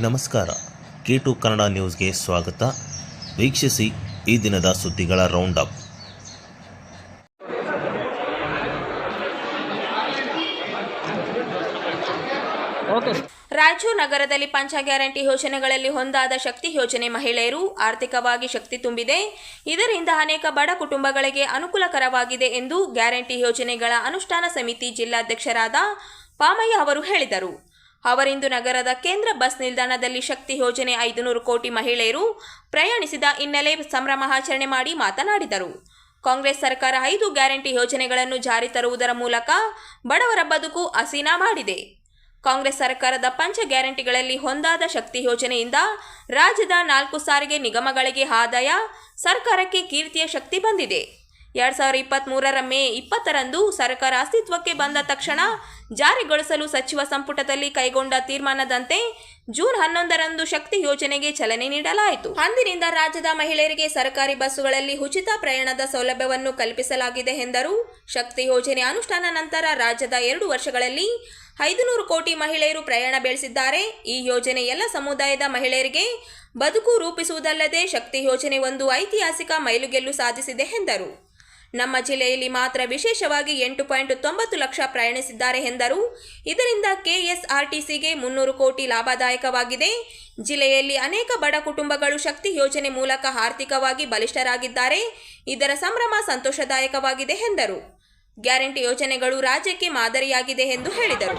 ನಮಸ್ಕಾರ. K2 ಕನ್ನಡ ನ್ಯೂಸ್ಗೆ ಸ್ವಾಗತ. ವೀಕ್ಷಿಸಿ ಈ ದಿನದ ಸುದ್ದಿಗಳ ರೌಂಡ್ ಅಪ್. ರಾಯಚೂರು ನಗರದಲ್ಲಿ ಪಂಚ ಗ್ಯಾರಂಟಿ ಯೋಜನೆಗಳಲ್ಲಿ ಒಂದಾದ ಶಕ್ತಿ ಯೋಜನೆ ಮಹಿಳೆಯರು ಆರ್ಥಿಕವಾಗಿ ಶಕ್ತಿ ತುಂಬಿದೆ. ಇದರಿಂದ ಅನೇಕ ಬಡ ಕುಟುಂಬಗಳಿಗೆ ಅನುಕೂಲಕರವಾಗಿದೆ ಎಂದು ಗ್ಯಾರಂಟಿ ಯೋಜನೆಗಳ ಅನುಷ್ಠಾನ ಸಮಿತಿ ಜಿಲ್ಲಾಧ್ಯಕ್ಷರಾದ ಪಾಮಯ್ಯ ಅವರು ಹೇಳಿದರು. ಅವರಿಂದು ನಗರದ ಕೇಂದ್ರ ಬಸ್ ನಿಲ್ದಾಣದಲ್ಲಿ ಶಕ್ತಿ ಯೋಜನೆ 500 ಕೋಟಿ ಮಹಿಳೆಯರು ಪ್ರಯಾಣಿಸಿದ ಹಿನ್ನೆಲೆ ಸಂಭ್ರಮಾಚರಣೆ ಮಾಡಿ ಮಾತನಾಡಿದರು. ಕಾಂಗ್ರೆಸ್ ಸರ್ಕಾರ 5 ಗ್ಯಾರಂಟಿ ಯೋಜನೆಗಳನ್ನು ಜಾರಿ ತರುವುದರ ಮೂಲಕ ಬಡವರ ಬದುಕು ಹಸೀನ ಮಾಡಿದೆ. ಕಾಂಗ್ರೆಸ್ ಸರ್ಕಾರದ ಪಂಚ ಗ್ಯಾರಂಟಿಗಳಲ್ಲಿ ಒಂದಾದ ಶಕ್ತಿ ಯೋಜನೆಯಿಂದ ರಾಜ್ಯದ 4 ಸಾರಿಗೆ ನಿಗಮಗಳಿಗೆ ಆದಾಯ, ಸರ್ಕಾರಕ್ಕೆ ಕೀರ್ತಿಯ ಶಕ್ತಿ ಬಂದಿದೆ. 2023ರ ಮೇ 20ರಂದು ಸರ್ಕಾರ ಅಸ್ತಿತ್ವಕ್ಕೆ ಬಂದ ತಕ್ಷಣ ಜಾರಿಗೊಳಿಸಲು ಸಚಿವ ಸಂಪುಟದಲ್ಲಿ ಕೈಗೊಂಡ ತೀರ್ಮಾನದಂತೆ ಜೂನ್ 11ರಂದು ಶಕ್ತಿ ಯೋಜನೆಗೆ ಚಾಲನೆ ನೀಡಲಾಯಿತು. ಅಂದಿನಿಂದ ರಾಜ್ಯದ ಮಹಿಳೆಯರಿಗೆ ಸರ್ಕಾರಿ ಬಸ್ಸುಗಳಲ್ಲಿ ಉಚಿತ ಪ್ರಯಾಣದ ಸೌಲಭ್ಯವನ್ನು ಕಲ್ಪಿಸಲಾಗಿದೆ ಎಂದರು. ಶಕ್ತಿ ಯೋಜನೆ ಅನುಷ್ಠಾನ ನಂತರ ರಾಜ್ಯದ 2 ವರ್ಷಗಳಲ್ಲಿ 500 ಕೋಟಿ ಮಹಿಳೆಯರು ಪ್ರಯಾಣ ಬೆಳೆಸಿದ್ದಾರೆ. ಈ ಯೋಜನೆ ಎಲ್ಲ ಸಮುದಾಯದ ಮಹಿಳೆಯರಿಗೆ ಬದುಕು ರೂಪಿಸುವುದಲ್ಲದೆ ಶಕ್ತಿ ಯೋಜನೆ ಒಂದು ಐತಿಹಾಸಿಕ ಮೈಲುಗಲ್ಲು ಸಾಧಿಸಿದೆ ಎಂದರು. ನಮ್ಮ ಜಿಲ್ಲೆಯಲ್ಲಿ ಮಾತ್ರ ವಿಶೇಷವಾಗಿ 8.90 ಲಕ್ಷ ಪ್ರಯಾಣಿಸಿದ್ದಾರೆ ಎಂದರು. ಇದರಿಂದ ಕೆಎಸ್ಆರ್ಟಿಸಿಗೆ 300 ಕೋಟಿ ಲಾಭದಾಯಕವಾಗಿದೆ. ಜಿಲ್ಲೆಯಲ್ಲಿ ಅನೇಕ ಬಡ ಕುಟುಂಬಗಳು ಶಕ್ತಿ ಯೋಜನೆ ಮೂಲಕ ಆರ್ಥಿಕವಾಗಿ ಬಲಿಷ್ಠರಾಗಿದ್ದಾರೆ. ಇದರ ಸಂಭ್ರಮ ಸಂತೋಷದಾಯಕವಾಗಿದೆ ಎಂದರು. ಗ್ಯಾರಂಟಿ ಯೋಜನೆಗಳು ರಾಜ್ಯಕ್ಕೆ ಮಾದರಿಯಾಗಿದೆ ಎಂದು ಹೇಳಿದರು.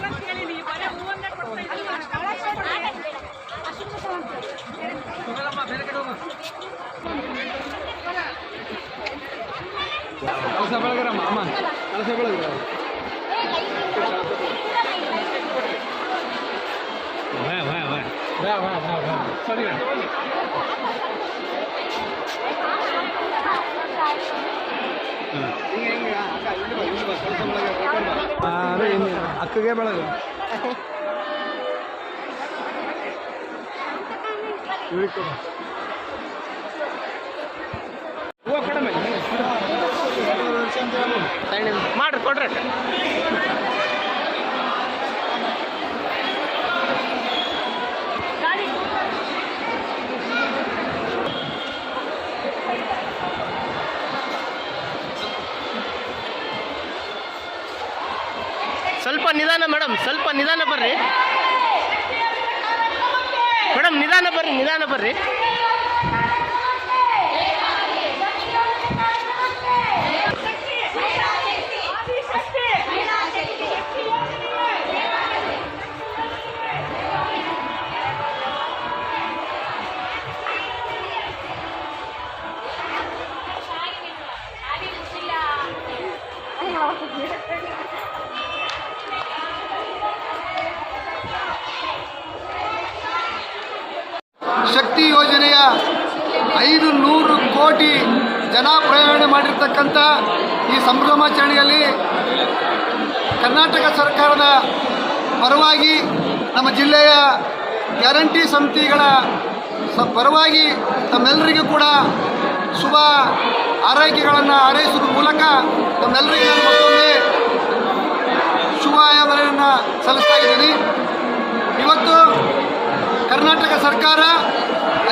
ಅಕ್ಕಗೆ ಬೆಳಗ ಮಾಡ್ರಿ ಕೊಡ್ರಿ. ಸ್ವಲ್ಪ ನಿಧಾನ ಮೇಡಮ್, ಸ್ವಲ್ಪ ನಿಧಾನ ಬರ್ರಿ ಮೇಡಮ್, ನಿಧಾನ ಬರ್ರಿ. ಶಕ್ತಿ ಯೋಜನೆಯ 500 ಕೋಟಿ ಜನ ಪ್ರಯಾಣ ಮಾಡಿರ್ತಕ್ಕಂಥ ಈ ಸಂಭ್ರಮಾಚರಣೆಯಲ್ಲಿ ಕರ್ನಾಟಕ ಸರ್ಕಾರದ ಪರವಾಗಿ ನಮ್ಮ ಜಿಲ್ಲೆಯ ಗ್ಯಾರಂಟಿ ಸಮಿತಿಗಳ ಪರವಾಗಿ ತಮ್ಮೆಲ್ಲರಿಗೂ ಕೂಡ ಶುಭ ಆರೈಕೆಗಳನ್ನು ಹಾರೈಸುವ ಮೂಲಕ ತಮ್ಮೆಲ್ಲರಿಗೂ ಮತ್ತೊಮ್ಮೆ ಶುಭಾಶಯಗಳನ್ನು ಸಲ್ಲಿಸ್ತಾ ಇದ್ದೀನಿ. ಇವತ್ತು ಕರ್ನಾಟಕ ಸರ್ಕಾರ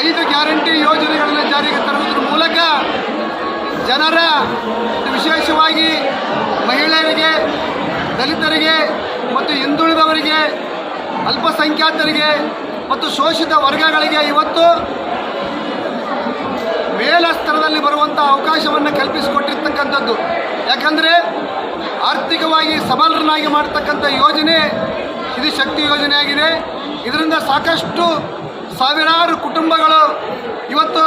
5 ಗ್ಯಾರಂಟಿ ಯೋಜನೆಗಳನ್ನು ಜಾರಿಗೆ ತರುವುದರ ಮೂಲಕ ಜನರ, ವಿಶೇಷವಾಗಿ ಮಹಿಳೆಯರಿಗೆ, ದಲಿತರಿಗೆ ಮತ್ತು ಹಿಂದುಳಿದವರಿಗೆ, ಅಲ್ಪಸಂಖ್ಯಾತರಿಗೆ ಮತ್ತು ಶೋಷಿತ ವರ್ಗಗಳಿಗೆ ಇವತ್ತು ಮೇಲಸ್ತರದಲ್ಲಿ ಬರುವಂಥ ಅವಕಾಶವನ್ನು ಕಲ್ಪಿಸಿಕೊಟ್ಟಿರ್ತಕ್ಕಂಥದ್ದು. ಯಾಕಂದರೆ ಆರ್ಥಿಕವಾಗಿ ಸಬಲರನ್ನಾಗಿ ಮಾಡ್ತಕ್ಕಂಥ ಯೋಜನೆ ಇದು ಶಕ್ತಿ ಯೋಜನೆ ಆಗಿದೆ. ಇದರಿಂದ ಸಾಕಷ್ಟು ಸಾವಿರಾರು ಕುಟುಂಬಗಳು ಇವತ್ತು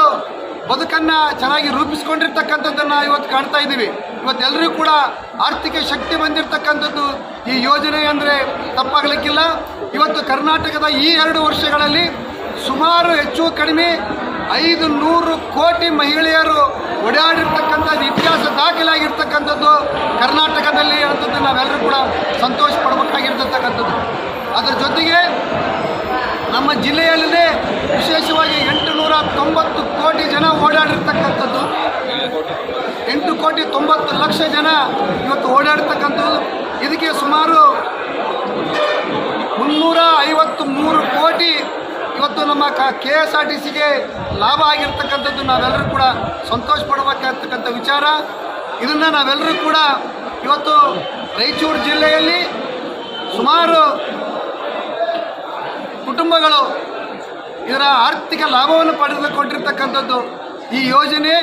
ಬದುಕನ್ನು ಚೆನ್ನಾಗಿ ರೂಪಿಸ್ಕೊಂಡಿರ್ತಕ್ಕಂಥದ್ದನ್ನು ಇವತ್ತು ಕಾಣ್ತಾ ಇದ್ದೀವಿ. ಇವತ್ತೆಲ್ಲರಿಗೂ ಕೂಡ ಆರ್ಥಿಕ ಶಕ್ತಿ ಬಂದಿರತಕ್ಕಂಥದ್ದು ಈ ಯೋಜನೆ ಅಂದರೆ ತಪ್ಪಾಗಲಿಕ್ಕಿಲ್ಲ. ಇವತ್ತು ಕರ್ನಾಟಕದ ಈ 2 ವರ್ಷಗಳಲ್ಲಿ ಸುಮಾರು ಹೆಚ್ಚು ಕಡಿಮೆ 500 ಕೋಟಿ ಮಹಿಳೆಯರು ಓಡಾಡಿರ್ತಕ್ಕಂಥದ್ದು ಇತಿಹಾಸ ದಾಖಲಾಗಿರ್ತಕ್ಕಂಥದ್ದು ಕರ್ನಾಟಕದಲ್ಲಿ ಅಂತದ್ದು ನಾವೆಲ್ಲರೂ ಕೂಡ ಸಂತೋಷ ಪಡಬೇಕಾಗಿರ್ತಕ್ಕಂಥದ್ದು. ಅದರ ಜೊತೆಗೆ ನಮ್ಮ ಜಿಲ್ಲೆಯಲ್ಲೇ ವಿಶೇಷವಾಗಿ 890 ಕೋಟಿ ಜನ ಓಡಾಡಿರ್ತಕ್ಕಂಥದ್ದು, 8,90,00,000 ಜನ ಇವತ್ತು ಓಡಾಡ್ತಕ್ಕಂಥದ್ದು. ಇದಕ್ಕೆ ಸುಮಾರು 353 ಕೋಟಿ ಇವತ್ತು ಇವತ್ತು ನಮ್ಮ KSRTCಗೆ ಲಾಭ ಆಗಿರ್ತಕ್ಕಂಥದ್ದು ನಾವೆಲ್ಲರೂ ಕೂಡ ಸಂತೋಷ ಪಡಬೇಕಾಗಿರ್ತಕ್ಕಂಥ ವಿಚಾರ. ಇದನ್ನು ನಾವೆಲ್ಲರೂ ಕೂಡ ಇವತ್ತು ರಾಯಚೂರು ಜಿಲ್ಲೆಯಲ್ಲಿ ಸುಮಾರು ಕುಟುಂಬಗಳು ಇದರ ಆರ್ಥಿಕ ಲಾಭವನ್ನು ಪಡೆದುಕೊಂಡಿರ್ತಕ್ಕಂಥದ್ದು. ಈ ಯೋಜನೆ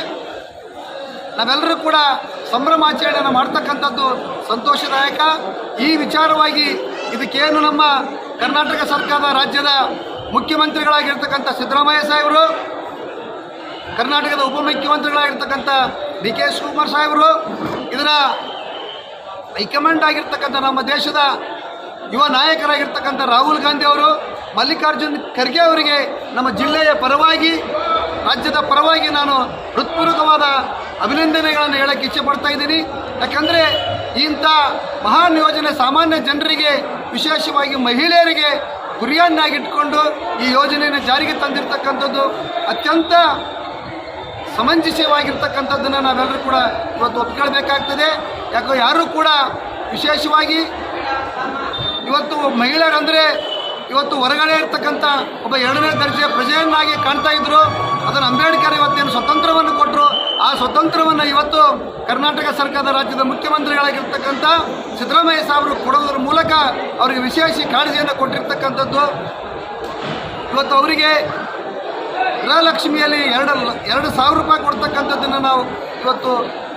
ನಾವೆಲ್ಲರೂ ಕೂಡ ಸಂಭ್ರಮಾಚರಣೆಯನ್ನು ಮಾಡ್ತಕ್ಕಂಥದ್ದು ಸಂತೋಷದಾಯಕ. ಈ ವಿಚಾರವಾಗಿ ಇದಕ್ಕೇನು ನಮ್ಮ ಕರ್ನಾಟಕ ಸರ್ಕಾರದ ರಾಜ್ಯದ ಮುಖ್ಯಮಂತ್ರಿಗಳಾಗಿರ್ತಕ್ಕಂಥ ಸಿದ್ದರಾಮಯ್ಯ ಸಾಹೇಬರು, ಕರ್ನಾಟಕದ ಉಪಮುಖ್ಯಮಂತ್ರಿಗಳಾಗಿರ್ತಕ್ಕಂಥ DK ಶಿವಕುಮಾರ್ ಸಾಹೇಬರು, ಇದರ ಹೈಕಮಾಂಡ್ ಆಗಿರ್ತಕ್ಕಂಥ ನಮ್ಮ ದೇಶದ ಯುವ ನಾಯಕರಾಗಿರ್ತಕ್ಕಂಥ ರಾಹುಲ್ ಗಾಂಧಿ ಅವರು, ಮಲ್ಲಿಕಾರ್ಜುನ್ ಖರ್ಗೆ ಅವರಿಗೆ ನಮ್ಮ ಜಿಲ್ಲೆಯ ಪರವಾಗಿ, ರಾಜ್ಯದ ಪರವಾಗಿ ನಾನು ಹೃತ್ಪೂರ್ವಕವಾದ ಅಭಿನಂದನೆಗಳನ್ನು ಹೇಳಕ್ಕೆ ಇಚ್ಛೆ ಪಡ್ತಾ ಇದ್ದೀನಿ. ಯಾಕಂದರೆ ಇಂಥ ಮಹಾನ್ ಯೋಜನೆ ಸಾಮಾನ್ಯ ಜನರಿಗೆ, ವಿಶೇಷವಾಗಿ ಮಹಿಳೆಯರಿಗೆ ಗುರಿಯನ್ನಾಗಿಟ್ಕೊಂಡು ಈ ಯೋಜನೆಯನ್ನು ಜಾರಿಗೆ ತಂದಿರತಕ್ಕಂಥದ್ದು ಅತ್ಯಂತ ಸಮಂಜಸವಾಗಿರ್ತಕ್ಕಂಥದ್ದನ್ನು ನಾವೆಲ್ಲರೂ ಕೂಡ ಇವತ್ತು ಒಪ್ಕೊಳ್ಬೇಕಾಗ್ತದೆ. ಯಾಕೋ ಯಾರೂ ಕೂಡ ವಿಶೇಷವಾಗಿ ಇವತ್ತು ಮಹಿಳೆಯರಂದರೆ ಇವತ್ತು ಹೊರಗಡೆ ಇರ್ತಕ್ಕಂಥ ಒಬ್ಬ 2ನೇ ದರ್ಜೆಯ ಪ್ರಜೆಯನ್ನಾಗಿ ಕಾಣ್ತಾ ಇದ್ರು. ಅದನ್ನು ಅಂಬೇಡ್ಕರ್ ಇವತ್ತೇನು ಸ್ವತಂತ್ರವನ್ನು ಕೊಟ್ಟರು, ಆ ಸ್ವತಂತ್ರವನ್ನು ಇವತ್ತು ಕರ್ನಾಟಕ ಸರ್ಕಾರದ ರಾಜ್ಯದ ಮುಖ್ಯಮಂತ್ರಿಗಳಾಗಿರ್ತಕ್ಕಂಥ ಸಿದ್ದರಾಮಯ್ಯ ಸಾಹೇಬರು ಕೊಡೋದ್ರ ಮೂಲಕ ಅವರಿಗೆ ವಿಶೇಷ ಕಾಳಜಿಯನ್ನು ಕೊಟ್ಟಿರ್ತಕ್ಕಂಥದ್ದು. ಇವತ್ತು ಅವರಿಗೆ ಗೃಹಲಕ್ಷ್ಮಿಯಲ್ಲಿ 2,000 ರೂಪಾಯಿ ಕೊಡ್ತಕ್ಕಂಥದ್ದನ್ನು ನಾವು ಇವತ್ತು,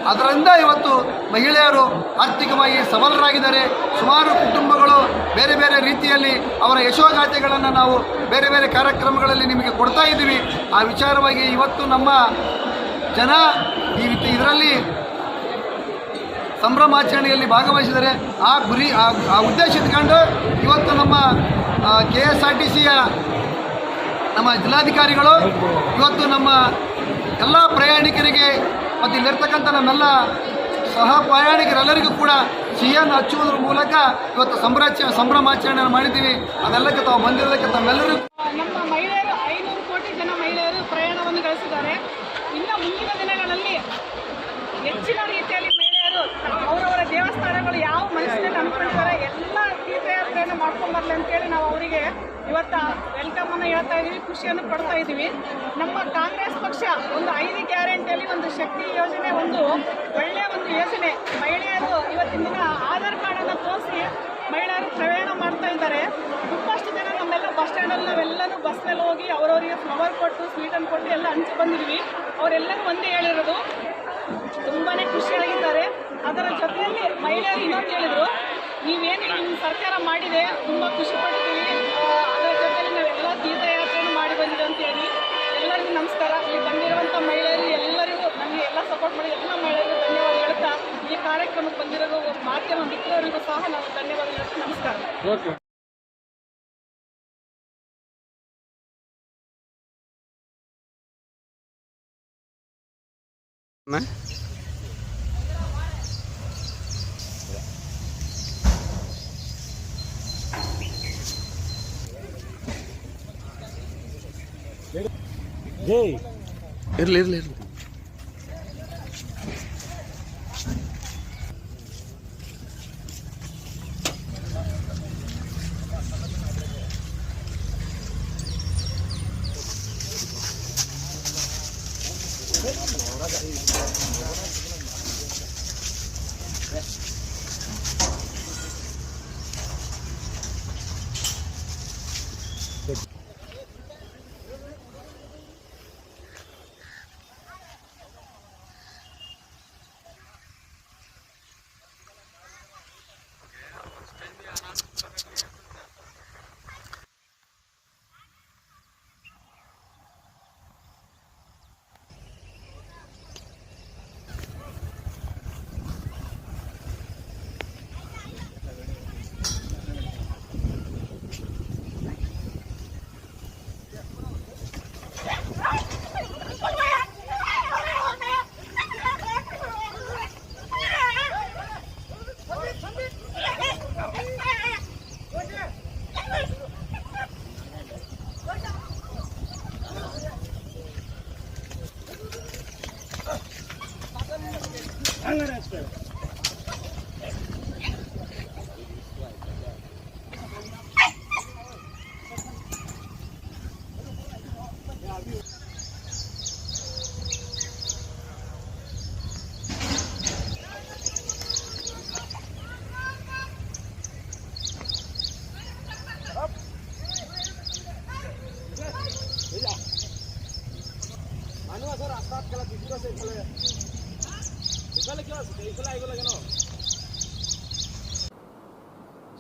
ಅದರಿಂದ ಇವತ್ತು ಮಹಿಳೆಯರು ಆರ್ಥಿಕವಾಗಿ ಸಬಲರಾಗಿದ್ದಾರೆ. ಸುಮಾರು ಕುಟುಂಬಗಳು ಬೇರೆ ಬೇರೆ ರೀತಿಯಲ್ಲಿ ಅವರ ಯಶೋಗಾಥೆಗಳನ್ನು ನಾವು ಬೇರೆ ಬೇರೆ ಕಾರ್ಯಕ್ರಮಗಳಲ್ಲಿ ನಿಮಗೆ ಕೊಡ್ತಾ ಇದ್ದೀವಿ. ಆ ವಿಚಾರವಾಗಿ ಇವತ್ತು ನಮ್ಮ ಜನ ಇದರಲ್ಲಿ ಸಂಭ್ರಮಾಚರಣೆಯಲ್ಲಿ ಭಾಗವಹಿಸಿದರೆ ಆ ಗುರಿ ಆ ಉದ್ದೇಶ ಇಟ್ಕೊಂಡು ಇವತ್ತು ನಮ್ಮ KSRTCಯ ನಮ್ಮ ಜಿಲ್ಲಾಧಿಕಾರಿಗಳು ಇವತ್ತು ನಮ್ಮ ಎಲ್ಲ ಪ್ರಯಾಣಿಕರಿಗೆ ಮತ್ತು ಇಲ್ಲಿರ್ತಕ್ಕಂಥ ನಮ್ಮೆಲ್ಲ ಸಹ ಪ್ರಯಾಣಿಕರೆಲ್ಲರಿಗೂ ಕೂಡ ಸಿಹಿಯನ್ನು ಹಚ್ಚುವುದರ ಮೂಲಕ ಇವತ್ತು ಸಂಭ್ರಮಾಚರಣೆಯನ್ನು ಮಾಡಿದ್ದೀವಿ. ಅದೆಲ್ಲಕ್ಕೆ ತಾವು ಬಂದಿರೋದಕ್ಕೆ ತಮ್ಮೆಲ್ಲರೂ ನಮ್ಮ ಮಹಿಳೆಯರು 500 ಕೋಟಿ ಜನ ಮಹಿಳೆಯರು ಪ್ರಯಾಣವನ್ನು ಗಳಿಸಿದ್ದಾರೆ. ಇನ್ನು ಮುಂದಿನ ದಿನಗಳಲ್ಲಿ ಹೆಚ್ಚಿನ ರೀತಿಯಲ್ಲಿ ಮಹಿಳೆಯರು ಅವರವರ ದೇವಸ್ಥಾನಗಳು ಯಾವ ಮನಸ್ಸಿನಲ್ಲಿ ಅಂದ್ಕೊಳ್ತಾರೆ ಎಲ್ಲ ತೀರ್ಥಯಾತ್ರೆಯನ್ನು ಮಾಡ್ಕೊಂಬರಲಿ ಅಂತೇಳಿ ನಾವು ಅವರಿಗೆ ಇವತ್ತು ವೆಲ್ಕಮನ್ನು ಹೇಳ್ತಾ ಇದ್ದೀವಿ, ಖುಷಿಯನ್ನು ಪಡ್ತಾ ಇದ್ದೀವಿ. ನಮ್ಮ ಕಾಂಗ್ರೆಸ್ ಪಕ್ಷ ಒಂದು 5 ಗ್ಯಾರಂಟಿಯಲ್ಲಿ ಒಂದು ಶಕ್ತಿ ಯೋಜನೆ, ಒಂದು ಒಳ್ಳೆಯ ಒಂದು ಯೋಜನೆ. ಮಹಿಳೆಯರು ಇವತ್ತಿನ ದಿನ ಆಧಾರ್ ಕಾರ್ಡನ್ನು ತೋರಿಸಿ ಮಹಿಳೆಯರು ಪ್ರಯಾಣ ಮಾಡ್ತಾ ಇದ್ದಾರೆ. ತುಂಬಷ್ಟು ಜನ ನಮ್ಮೆಲ್ಲ ಬಸ್ ಸ್ಟ್ಯಾಂಡಲ್ಲಿ ನಾವೆಲ್ಲರೂ ಬಸ್ನಲ್ಲಿ ಹೋಗಿ ಅವರವರಿಗೆ ಫ್ಲವರ್ ಕೊಟ್ಟು ಸ್ವೀಟನ್ನು ಕೊಟ್ಟು ಎಲ್ಲ ಹಂಚಿ ಬಂದಿದ್ವಿ. ಅವರೆಲ್ಲರೂ ಒಂದೇ ಹೇಳಿರೋದು ತುಂಬಾ ಖುಷಿಯಾಗಿದ್ದಾರೆ. ಅದರ ಜೊತೆಯಲ್ಲಿ ಮಹಿಳೆಯರು ಇನ್ನೊಂದು ಹೇಳಿದರು, ನೀವೇನು ನಿಮ್ಮ ಸರ್ಕಾರ ಮಾಡಿದೆ ತುಂಬ ಖುಷಿ ಪಡ್ತೀವಿ, ಅದರ ಜೊತೆಯಲ್ಲಿ ನಾವೆಲ್ಲ ತೀರ್ಥಯಾತ್ರೆಯನ್ನು ಮಾಡಿ ಬಂದಿದೆ ಅಂತೇಳಿ. ಎಲ್ಲರಿಗೂ ನಮಸ್ಕಾರ. ಇಲ್ಲಿ ಬಂದಿರುವಂಥ ಮಹಿಳೆಯರು ಎಲ್ಲರಿಗೂ ನಮಗೆ ಎಲ್ಲ ಸಪೋರ್ಟ್ ಮಾಡಿ ಎಲ್ಲ ಮಹಿಳೆಯರಿಗೂ ಧನ್ಯವಾದ ಹೇಳ್ತಾ, ಈ ಕಾರ್ಯಕ್ರಮಕ್ಕೆ ಬಂದಿರೋದು ಮಾಧ್ಯಮ ಮಿತ್ರರಿಗೂ ಸಹ ನಾವು ಧನ್ಯವಾದ ಹೇಳ್ತಾ ನಮಸ್ಕಾರ. ಇರ್ಲಿ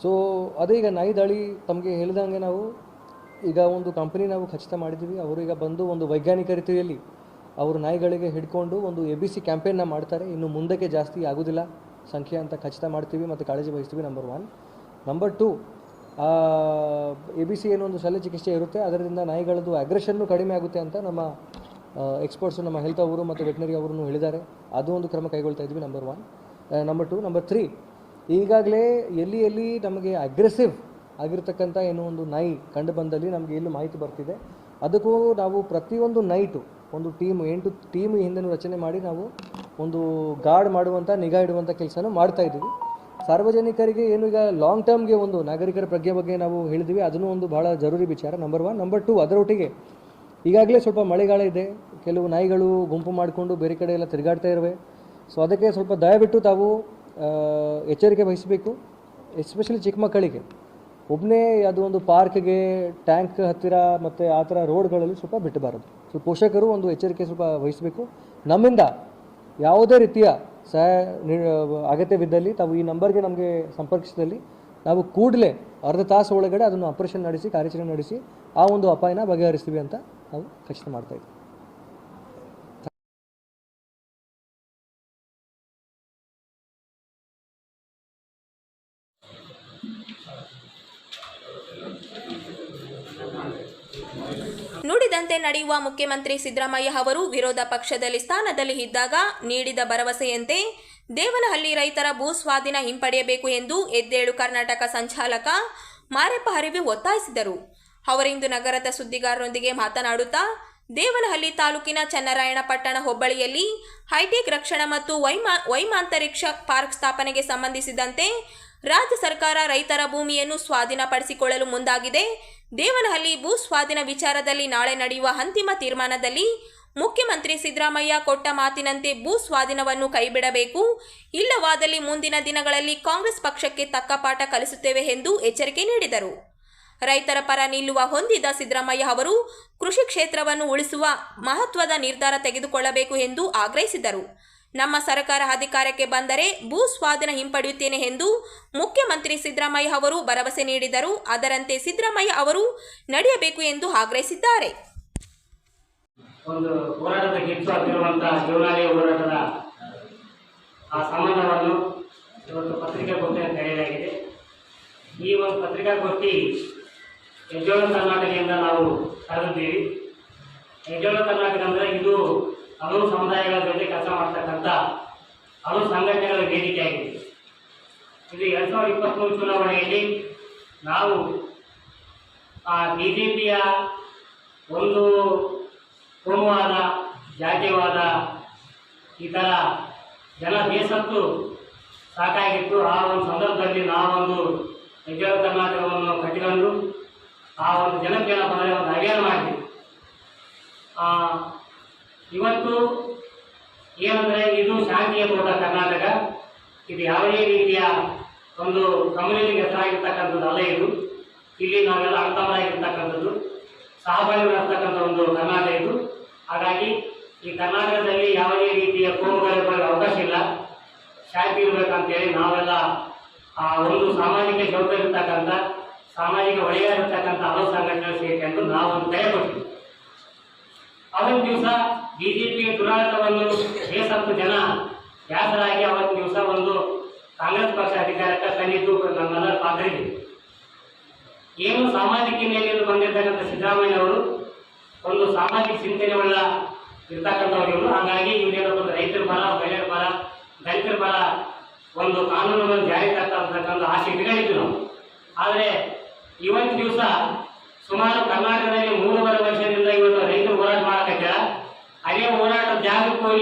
ಸೊ ಅದೇ ಈಗ ನಾಯಿ ದಾಳಿ ತಮಗೆ ಹೇಳಿದಂಗೆ ನಾವು ಈಗ ಒಂದು ಕಂಪನಿ ನಾವು ಖಚಿತ ಮಾಡಿದ್ದೀವಿ. ಅವರು ಈಗ ಬಂದು ಒಂದು ವೈಜ್ಞಾನಿಕ ರೀತಿಯಲ್ಲಿ ಅವರು ನಾಯಿಗಳಿಗೆ ಹಿಡ್ಕೊಂಡು ಒಂದು ABC ಕ್ಯಾಂಪೇನ್ನ ಮಾಡ್ತಾರೆ. ಇನ್ನು ಮುಂದಕ್ಕೆ ಜಾಸ್ತಿ ಆಗೋದಿಲ್ಲ ಸಂಖ್ಯೆ ಅಂತ ಖಚಿತ ಮಾಡ್ತೀವಿ ಮತ್ತು ಕಾಳಜಿ ವಹಿಸ್ತೀವಿ. ನಂಬರ್ 1. ನಂಬರ್ 2, ABC ಏನೊಂದು ಶಲ್ಯ ಚಿಕಿತ್ಸೆ ಇರುತ್ತೆ, ಅದರಿಂದ ನಾಯಿಗಳದ್ದು ಅಗ್ರೆಷನ್ನು ಕಡಿಮೆ ಆಗುತ್ತೆ ಅಂತ ನಮ್ಮ ಎಕ್ಸ್ಪರ್ಟ್ಸು, ನಮ್ಮ ಹೆಲ್ತ್ ಅವರು ಮತ್ತು ವೆಟನರಿ ಅವರನ್ನು ಹೇಳಿದ್ದಾರೆ. ಅದು ಒಂದು ಕ್ರಮ ಕೈಗೊಳ್ತಾ ಇದ್ವಿ. ನಂಬರ್ 1. ನಂಬರ್ 2. ನಂಬರ್ 3, ಈಗಾಗಲೇ ಎಲ್ಲಿ ನಮಗೆ ಅಗ್ರೆಸಿವ್ ಆಗಿರ್ತಕ್ಕಂಥ ಏನೋ ಒಂದು ನಾಯಿ ಕಂಡು ಬಂದಲ್ಲಿ ನಮಗೆ ಎಲ್ಲೂ ಮಾಹಿತಿ ಬರ್ತಿದೆ. ಅದಕ್ಕೂ ನಾವು ಪ್ರತಿಯೊಂದು ನೈಟು ಒಂದು 8 ಟೀಮ್ ಹಿಂದೆನೂ ರಚನೆ ಮಾಡಿ ನಾವು ಒಂದು ಗಾರ್ಡ್ ಮಾಡುವಂಥ, ನಿಗಾ ಇಡುವಂಥ ಕೆಲಸನೂ ಮಾಡ್ತಾಯಿದ್ದೀವಿ. ಸಾರ್ವಜನಿಕರಿಗೆ ಏನು ಈಗ ಲಾಂಗ್ ಟರ್ಮ್ಗೆ ಒಂದು ನಾಗರಿಕರ ಪ್ರಜ್ಞೆ ಬಗ್ಗೆ ನಾವು ಹೇಳಿದ್ವಿ, ಅದನ್ನು ಒಂದು ಭಾಳ ಜರೂರಿ ವಿಚಾರ. ನಂಬರ್ 1. ನಂಬರ್ 2, ಅದರೊಟ್ಟಿಗೆ ಈಗಾಗಲೇ ಸ್ವಲ್ಪ ಮಳೆಗಾಲ ಇದೆ, ಕೆಲವು ನಾಯಿಗಳು ಗುಂಪು ಮಾಡಿಕೊಂಡು ಬೇರೆ ಕಡೆ ಎಲ್ಲ ತಿರುಗಾಡ್ತಾ ಇರುವೆ. ಸೊ ಅದಕ್ಕೆ ಸ್ವಲ್ಪ ದಯವಿಟ್ಟು ತಾವು ಎಚ್ಚರಿಕೆ ವಹಿಸಬೇಕು. ಎಸ್ಪೆಷಲಿ ಚಿಕ್ಕ ಮಕ್ಕಳಿಗೆ ಒಬ್ಬನೇ ಅದು ಒಂದು ಪಾರ್ಕ್ಗೆ, ಟ್ಯಾಂಕ್ ಹತ್ತಿರ ಮತ್ತು ಆ ಥರ ರೋಡ್ಗಳಲ್ಲಿ ಸ್ವಲ್ಪ ಬಿಟ್ಟಬಾರದು. ಸೊ ಪೋಷಕರು ಒಂದು ಎಚ್ಚರಿಕೆ ಸ್ವಲ್ಪ ವಹಿಸಬೇಕು. ನಮ್ಮಿಂದ ಯಾವುದೇ ರೀತಿಯ ಅಗತ್ಯವಿದ್ದಲ್ಲಿ ತಾವು ಈ ನಂಬರ್ಗೆ ನಮಗೆ ಸಂಪರ್ಕಿಸಿದಲ್ಲಿ ನಾವು ಕೂಡಲೇ ಅರ್ಧ ತಾಸು ಒಳಗಡೆ ಅದನ್ನು ಆಪರೇಷನ್ ನಡೆಸಿ, ಕಾರ್ಯಾಚರಣೆ ನಡೆಸಿ ಆ ಒಂದು ಅಪಾಯನ ಬಗೆಹರಿಸ್ತೀವಿ ಅಂತ ನಾವು ಖಚಿತ ಮಾಡ್ತಾಯಿದ್ದೀವಿ. ನುಡಿದಂತೆ ನಡೆಯುವ ಮುಖ್ಯಮಂತ್ರಿ ಸಿದ್ದರಾಮಯ್ಯ ಅವರು ವಿರೋಧ ಪಕ್ಷದಲ್ಲಿ ಸ್ಥಾನದಲ್ಲಿ ಇದ್ದಾಗ ನೀಡಿದ ಭರವಸೆಯಂತೆ ದೇವನಹಳ್ಳಿ ರೈತರ ಭೂ ಸ್ವಾಧೀನ ಹಿಂಪಡೆಯಬೇಕು ಎಂದು ಎದ್ದೇಳು ಕರ್ನಾಟಕ ಸಂಚಾಲಕ ಮಾರೆಪ್ಪ ಹರಿವಿ ಒತ್ತಾಯಿಸಿದರು. ಅವರಿಂದು ನಗರದ ಸುದ್ದಿಗಾರರೊಂದಿಗೆ ಮಾತನಾಡುತ್ತಾ, ದೇವನಹಳ್ಳಿ ತಾಲೂಕಿನ ಚನ್ನರಾಯಣಪಟ್ಟಣ ಹೋಬಳಿಯಲ್ಲಿ ಹೈಟೆಕ್ ರಕ್ಷಣಾ ಮತ್ತು ವೈಮಾಂತರಿಕ್ಷ ಪಾರ್ಕ್ ಸ್ಥಾಪನೆಗೆ ಸಂಬಂಧಿಸಿದಂತೆ ರಾಜ್ಯ ಸರ್ಕಾರ ರೈತರ ಭೂಮಿಯನ್ನು ಸ್ವಾಧೀನಪಡಿಸಿಕೊಳ್ಳಲು ಮುಂದಾಗಿದೆ. ದೇವನಹಳ್ಳಿ ಭೂ ಸ್ವಾಧೀನ ವಿಚಾರದಲ್ಲಿ ನಾಳೆ ನಡೆಯುವ ಅಂತಿಮ ತೀರ್ಮಾನದಲ್ಲಿ ಮುಖ್ಯಮಂತ್ರಿ ಸಿದ್ದರಾಮಯ್ಯ ಕೊಟ್ಟ ಮಾತಿನಂತೆ ಭೂ ಸ್ವಾಧೀನವನ್ನು ಕೈಬಿಡಬೇಕು, ಇಲ್ಲವಾದಲ್ಲಿ ಮುಂದಿನ ದಿನಗಳಲ್ಲಿ ಕಾಂಗ್ರೆಸ್ ಪಕ್ಷಕ್ಕೆ ತಕ್ಕ ಪಾಠ ಕಲಿಸುತ್ತೇವೆ ಎಂದು ಎಚ್ಚರಿಕೆ ನೀಡಿದರು. ರೈತರ ಪರ ನಿಲ್ಲುವ ಹೊಂದಿದ ಸಿದ್ದರಾಮಯ್ಯ ಅವರು ಕೃಷಿ ಕ್ಷೇತ್ರವನ್ನು ಉಳಿಸುವ ಮಹತ್ವದ ನಿರ್ಧಾರ ತೆಗೆದುಕೊಳ್ಳಬೇಕು ಎಂದು ಆಗ್ರಹಿಸಿದರು. ನಮ್ಮ ಸರ್ಕಾರ ಅಧಿಕಾರಕ್ಕೆ ಬಂದರೆ ಭೂ ಸ್ವಾಧೀನ ಹಿಂಪಡೆಯುತ್ತೇನೆ ಎಂದು ಮುಖ್ಯಮಂತ್ರಿ ಸಿದ್ದರಾಮಯ್ಯ ಅವರು ಭರವಸೆ ನೀಡಿದರು. ಅದರಂತೆ ಸಿದ್ದರಾಮಯ್ಯ ಅವರು ನಡೆಯಬೇಕು ಎಂದು ಆಗ್ರಹಿಸಿದ್ದಾರೆ. ಒಂದು ಹೋರಾಟದ ಕಿಚ್ಚು ಆಗಿರುವಂತಹ ದೇವನಹಳ್ಳಿ ಹೋರಾಟದ ಆ ಸಂಬಂಧವನ್ನು ಇವತ್ತು ಪತ್ರಿಕಾಗೋಷ್ಠಿಯಲ್ಲಿ ಕರೆಯಲಾಗಿದೆ. ಈ ಒಂದು ಪತ್ರಿಕಾಗೋಷ್ಠಿ ಎದ್ದೇಳು ಕರ್ನಾಟಕದಿಂದ ನಾವು ಕರೆದಿದ್ದೀವಿ. ಎದ್ದೇಳು ಕರ್ನಾಟಕ ಅಂದರೆ ಇದು ಹಲವು ಸಮುದಾಯಗಳ ಜೊತೆ ಕೆಲಸ ಮಾಡ್ತಕ್ಕಂಥ ಹಲವು ಸಂಘಟನೆಗಳ ವೇದಿಕೆಯಾಗಿದೆ. ಇದು 2023 ಚುನಾವಣೆಯಲ್ಲಿ ನಾವು BJPಯ ಒಂದು ಕೋಮುವಾದ, ಜಾತಿವಾದ, ಈ ಥರ ಜನ ಬೇಸತ್ತು ಸಾಕಾಗಿತ್ತು. ಆ ಒಂದು ಸಂದರ್ಭದಲ್ಲಿ ನಾವೊಂದು ಎದ್ದೇಳು ಕರ್ನಾಟಕವನ್ನು ಕಟ್ಟಿಕೊಂಡು ಆ ಒಂದು ಜನಕ್ಕೆ ಬಂದರೆ ಒಂದು ಅಭಿಯಾನ ಮಾಡಿದ್ವಿ. ಇವತ್ತು ಏನಂದರೆ ಇದು ಶಾಂತಿಯ ತೋಟ ಕರ್ನಾಟಕ. ಇದು ಯಾವುದೇ ರೀತಿಯ ಒಂದು ಕಮ್ಯುನಿಟಿಗೆ ಹೆಸರಾಗಿರ್ತಕ್ಕಂಥದ್ದಲ್ಲ. ಇಲ್ಲಿ ನಾವೆಲ್ಲ ಅರ್ಥವರಾಗಿರ್ತಕ್ಕಂಥದ್ದು, ಸಹಬಾಳ್ವೆ ನಡೆಸ್ತಕ್ಕಂಥ ಒಂದು ಕರ್ನಾಟಕ ಇದು. ಹಾಗಾಗಿ ಈ ಕರ್ನಾಟಕದಲ್ಲಿ ಯಾವುದೇ ರೀತಿಯ ಕೋಮುಗಳಿಗೆ ಅವಕಾಶ ಇಲ್ಲ, ಶಾಂತಿ ಇರಬೇಕಂತೇಳಿ ನಾವೆಲ್ಲ ಒಂದು ಸಾಮಾಜಿಕ ಜವಾಬ್ದಾರಿ ಇರ್ತಕ್ಕಂಥ, ಸಾಮಾಜಿಕ ಒಳ್ಳೆಯ ಇರ್ತಕ್ಕಂಥ ಹಲವು ಸಂಘಟನೆಗಳು ಸೇರಿಕೊಂಡು ನಾವೊಂದು ಕರೆ ಕೊಡ್ತೀವಿ. ಅವತ್ತಿನ ದಿವಸ BJPಯ ದುರಾಡತವನ್ನು ಬೇಸತ್ತು ಜನ ಬೇಸರಾಗಿ ಅವತ್ತಿನ ದಿವಸ ಒಂದು ಕಾಂಗ್ರೆಸ್ ಪಕ್ಷ ಅಧಿಕಾರಕ್ಕೆ ತಂದಿದ್ದು ನಮ್ಮೆಲ್ಲರ ಪಾತ್ರ ಇದೆ. ಏನು ಸಾಮಾಜಿಕ ಹಿನ್ನೆಲೆಯಲ್ಲಿ ಬಂದಿರತಕ್ಕಂಥ ಸಿದ್ದರಾಮಯ್ಯನವರು ಒಂದು ಸಾಮಾಜಿಕ ಚಿಂತನೆ ಉಳ್ಳ ಇರ್ತಕ್ಕಂಥವ್ರು ಇವರು. ಹಾಗಾಗಿ ಇವರೇನೋ ರೈತರ ಪರ, ಮಹಿಳೆಯರ ಪರ, ದಲಿತರ ಪರ ಒಂದು ಕಾನೂನುಗಳನ್ನು ಜಾರಿ ತರ್ತಕ್ಕಂಥ ಆಸೆ ಇಟ್ಕೊಂಡಿದ್ದು ನಾವು. ಆದರೆ ಇವತ್ತಿನ ದಿವಸ ಸುಮಾರು ಕರ್ನಾಟಕದಲ್ಲಿ 3.5 ವರ್ಷದಿಂದ ಇವತ್ತು ರೈತರು ಹೋರಾಟ ಮಾಡಕತ್ತಾರ. ಅದೇ ಹೋರಾಟ ಜಾಗಕ್ಕೆ ಹೋಗಿ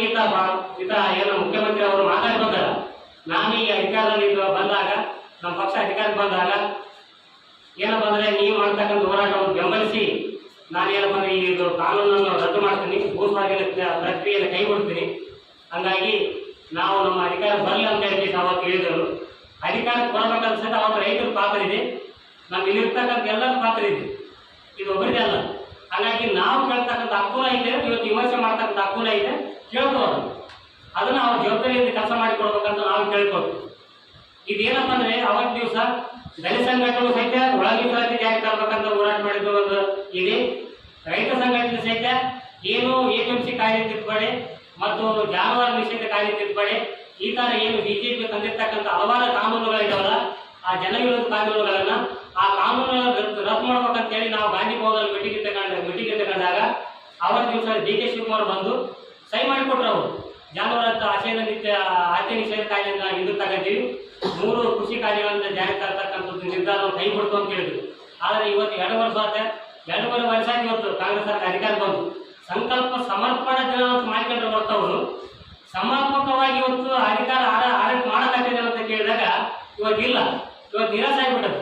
ಈತ ಏನೋ ಮುಖ್ಯಮಂತ್ರಿ ಅವರು ಮಾತಾಡ್ಕೊಂಡಾರ. ನಾನು ಈ ಅಧಿಕಾರದಲ್ಲಿ ಬಂದಾಗ, ನಮ್ಮ ಪಕ್ಷ ಅಧಿಕಾರಕ್ಕೆ ಬಂದಾಗ ಏನಪ್ಪ ಅಂದರೆ ನೀವು ಮಾಡ್ತಕ್ಕಂಥ ಹೋರಾಟವನ್ನು ಬೆಂಬಲಿಸಿ ನಾನೇನಪ್ಪ ಅಂದರೆ ಇದು ಕಾನೂನನ್ನು ರದ್ದು ಮಾಡ್ತೀನಿ, ಭೂ ಸ್ವಾಧೀನ ಪ್ರಕ್ರಿಯೆಯನ್ನು ಕೈಗೊಳ್ತೀನಿ. ಹಾಗಾಗಿ ನಾವು ನಮ್ಮ ಅಧಿಕಾರ ಬರಲಿ ಅಂತ ಹೇಳಿ ಅವತ್ತು ಹೇಳಿದರು. ಅಧಿಕಾರಕ್ಕೆ ಬರಬೇಕಂತ ಸಹಿತ ಅವತ್ತು ರೈತರ ಪಾತ್ರ ಇದೆ, ನಮ್ಮ ಇಲ್ಲಿರ್ತಕ್ಕಂಥ ಎಲ್ಲರ ಪಾತ್ರ ಇದೆ, ಇದು ಒಬ್ಬರಿದೆ ಅಲ್ಲ. ಹಾಗಾಗಿ ನಾವು ಕೇಳ್ತಕ್ಕಂಥ ಹಕ್ಕುನ ಇದೆ, ಇವತ್ತು ವಿಮರ್ಶೆ ಮಾಡ್ತಕ್ಕಂಥ ಹಕ್ಕುನ ಇದೆ, ಕೇಳ್ಬೋದು. ಅದನ್ನ ಅವ್ರ ಜವಾಬ್ದಾರಿಯಿಂದ ಕೆಲಸ ಮಾಡಿಕೊಡ್ಬೇಕಂತ ನಾವು ಕೇಳ್ಕೊಳ್ತೀವಿ. ಇದೇನಪ್ಪ ಅಂದ್ರೆ ಅವತ್ತು ದಿವಸ ದಲಿತ ಸಂಘಟನೆಗಳು ಸಹಿತ ಒಳಗಿಂದ ಜಾರಿ ತರಬೇಕಂತ ಹೋರಾಟ ಮಾಡಿದ್ದು ಒಂದು ಇದೆ. ರೈತ ಸಂಘಟನೆ ಸಹಿತ ಏನು APMC ಕಾಯ್ದೆ ತಿದ್ದುಪಡಿ ಮತ್ತು ಜಾನುವಾರು ನಿಷೇಧ ಕಾಯ್ದೆ ತಿದ್ದುಪಡಿ ಈ ತರ ಏನು ಬಿಜೆಪಿ ತಂದಿರ್ತಕ್ಕಂಥ ಹಲವಾರು ಕಾನೂನುಗಳಿದಾವಲ್ಲ, ಆ ಜನವಿರೋಧ ಕಾನೂನುಗಳನ್ನ ಆ ಕಾನೂನುಗಳನ್ನು ರದ್ದು ಮಾಡ್ಬೇಕಂತೇಳಿ ನಾವು ಗಾಂಧಿ ಭವನದಲ್ಲಿ ಮೀಟಿಂಗ್ ತಗೊಂಡಾಗ ಅವತ್ತು ದಿವಸ DK ಶಿವಕುಮಾರ್ ಬಂದು ಸಹಿ ಮಾಡಿಕೊಟ್ರು. ಅವರು ಜಾನುವಾರು ಹತ್ಯೆ ನಿಷೇಧ ಕಾಯ್ದೆಯಿಂದ ಇದು ತಗೊಂಡಿವಿ, 3 ಕೃಷಿ ಕಾಯ್ದೆಗಳಿಂದ ಜಾರಿ ತರತಕ್ಕಂಥದ್ದು ನಿರ್ಧಾರವನ್ನು ಕೈ ಬಿಡ್ತು ಅಂತ ಹೇಳಿದ್ರು. ಆದರೆ ಇವತ್ತು 2 ವರ್ಷ ಆದ 2.5 ವರ್ಷ ಆಗಿ ಇವತ್ತು ಕಾಂಗ್ರೆಸ್ ಸರ್ಕಾರ ಅಧಿಕಾರ ಬಂದು ಸಂಕಲ್ಪ ಸಮರ್ಪಣಾ ದಿನ ಅಂತ ಮಾಡ್ಕೊಂಡ್ರೆ ಹೊರತವರು ಸಮರ್ಪಕವಾಗಿ ಇವತ್ತು ಅಧಿಕಾರ ಆಡಳಿತ ಮಾಡಕ್ಕಾಗ್ತದೆ ಅಂತ ಕೇಳಿದಾಗ ಇವತ್ತಿಲ್ಲ, ಇವತ್ತು ನಿರಾಸೆ ಆಗಿಬಿಟ್ಟದು.